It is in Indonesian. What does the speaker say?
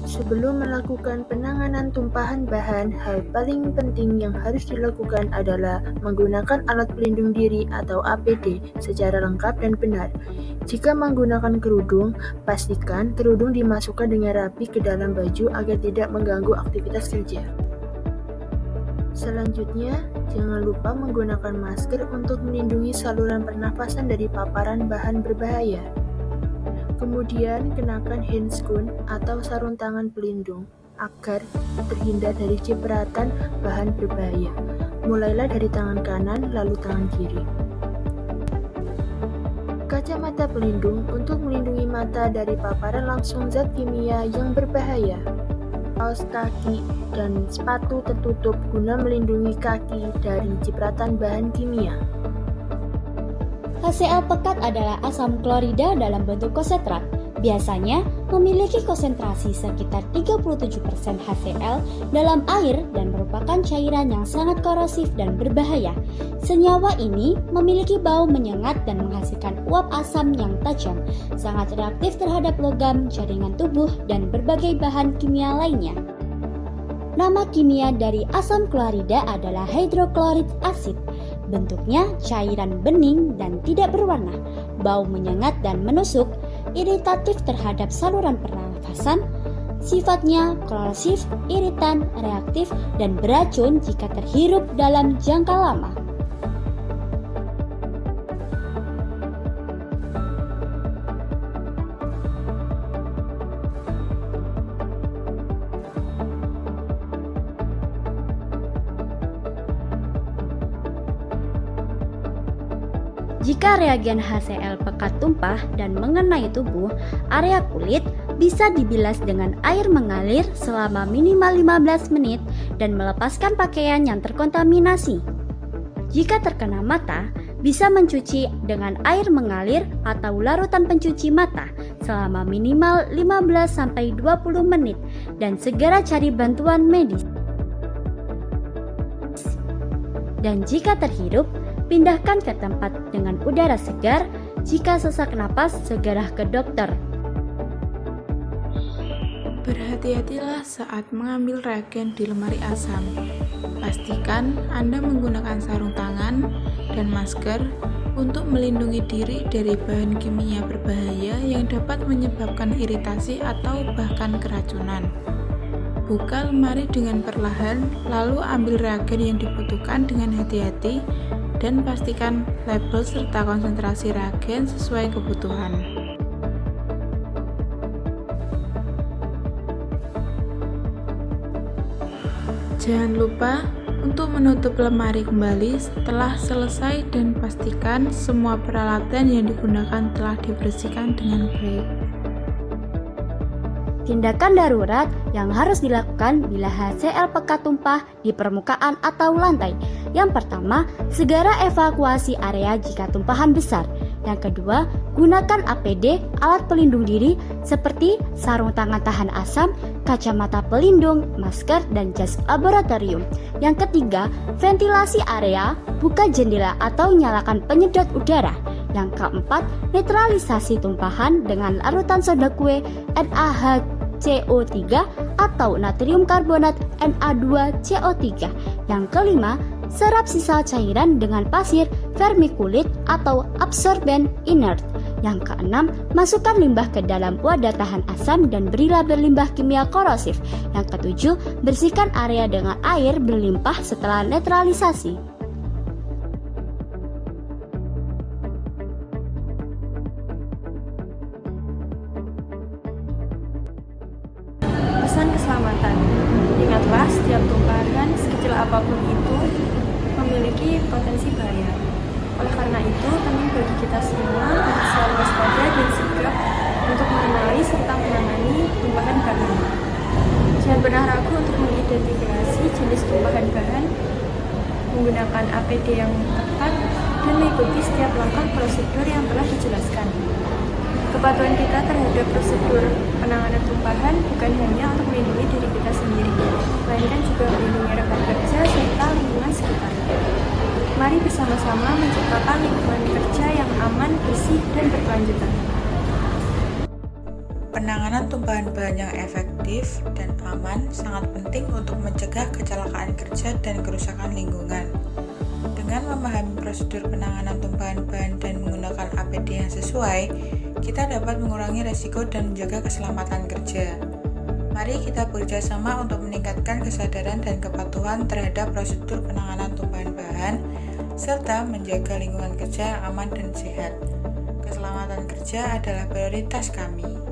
Sebelum melakukan penanganan tumpahan bahan, hal paling penting yang harus dilakukan adalah menggunakan alat pelindung diri atau APD secara lengkap dan benar. Jika menggunakan kerudung, pastikan kerudung dimasukkan dengan rapi ke dalam baju agar tidak mengganggu aktivitas kerja. Selanjutnya, jangan lupa menggunakan masker untuk melindungi saluran pernafasan dari paparan bahan berbahaya. Kemudian, kenakan handscoon atau sarung tangan pelindung agar terhindar dari cipratan bahan berbahaya. Mulailah dari tangan kanan, lalu tangan kiri. Kacamata pelindung untuk melindungi mata dari paparan langsung zat kimia yang berbahaya. Kaos kaki dan sepatu tertutup guna melindungi kaki dari cipratan bahan kimia. HCl pekat adalah asam klorida dalam bentuk konsentrat. Biasanya memiliki konsentrasi sekitar 37% HCl dalam air dan merupakan cairan yang sangat korosif dan berbahaya. Senyawa ini memiliki bau menyengat dan menghasilkan uap asam yang tajam, sangat reaktif terhadap logam, jaringan tubuh, dan berbagai bahan kimia lainnya. Nama kimia dari asam klorida adalah hidroklorid asid. Bentuknya cairan bening dan tidak berwarna, bau menyengat dan menusuk, iritatif terhadap saluran pernafasan, sifatnya korosif, iritan, reaktif, dan beracun jika terhirup dalam jangka lama. Jika reagen HCl pekat tumpah dan mengenai tubuh, area kulit bisa dibilas dengan air mengalir selama minimal 15 menit dan melepaskan pakaian yang terkontaminasi. Jika terkena mata, bisa mencuci dengan air mengalir atau larutan pencuci mata selama minimal 15-20 menit dan segera cari bantuan medis. Dan jika terhirup, pindahkan ke tempat dengan udara segar. Jika sesak napas, segera ke dokter. Berhati-hatilah saat mengambil reagen di lemari asam. Pastikan Anda menggunakan sarung tangan dan masker untuk melindungi diri dari bahan kimia berbahaya yang dapat menyebabkan iritasi atau bahkan keracunan. Buka lemari dengan perlahan, lalu ambil reagen yang dibutuhkan dengan hati-hati dan pastikan label serta konsentrasi reagen sesuai kebutuhan. Jangan lupa untuk menutup lemari kembali setelah selesai dan pastikan semua peralatan yang digunakan telah dibersihkan dengan baik. Tindakan darurat yang harus dilakukan bila HCl pekat tumpah di permukaan atau lantai. Yang pertama, segera evakuasi area jika tumpahan besar. Yang kedua, gunakan APD, alat pelindung diri seperti sarung tangan tahan asam, kacamata pelindung, masker, dan jas laboratorium. Yang ketiga, ventilasi area, buka jendela atau nyalakan penyedot udara. Yang keempat, netralisasi tumpahan dengan larutan soda kue NaHCO3 atau natrium karbonat Na2CO3. Yang kelima, serap sisa cairan dengan pasir vermikulit atau absorben inert. Yang keenam, masukkan limbah ke dalam wadah tahan asam dan beri label limbah kimia korosif. Yang ketujuh, bersihkan area dengan air berlimpah setelah netralisasi. Pesan keselamatan. Ingatlah, setiap tumpahan sekecil apapun itu memiliki potensi bahaya. Oleh karena itu, penting bagi kita semua untuk selalu waspada dan sigap untuk mengenali serta menangani tumpahan bahan. Jangan pernah ragu untuk mengidentifikasi jenis tumpahan bahan, menggunakan APD yang tepat, dan mengikuti setiap langkah prosedur yang telah dijelaskan. Kepatuhan kita terhadap prosedur penanganan tumpahan bukan hanya untuk melindungi diri kita sendiri, melainkan juga melindungi rekan kerja serta lingkungan sekitar. Mari bersama-sama menciptakan lingkungan kerja yang aman, bersih, dan berkelanjutan. Penanganan tumpahan bahan-bahan yang efektif dan aman sangat penting untuk mencegah kecelakaan kerja dan kerusakan lingkungan. Dengan memahami prosedur penanganan tumpahan bahan dan menggunakan APD yang sesuai, kita dapat mengurangi resiko dan menjaga keselamatan kerja. Mari kita bekerja sama untuk meningkatkan kesadaran dan kepatuhan terhadap prosedur penanganan tumpahan bahan, serta menjaga lingkungan kerja yang aman dan sehat. Keselamatan kerja adalah prioritas kami.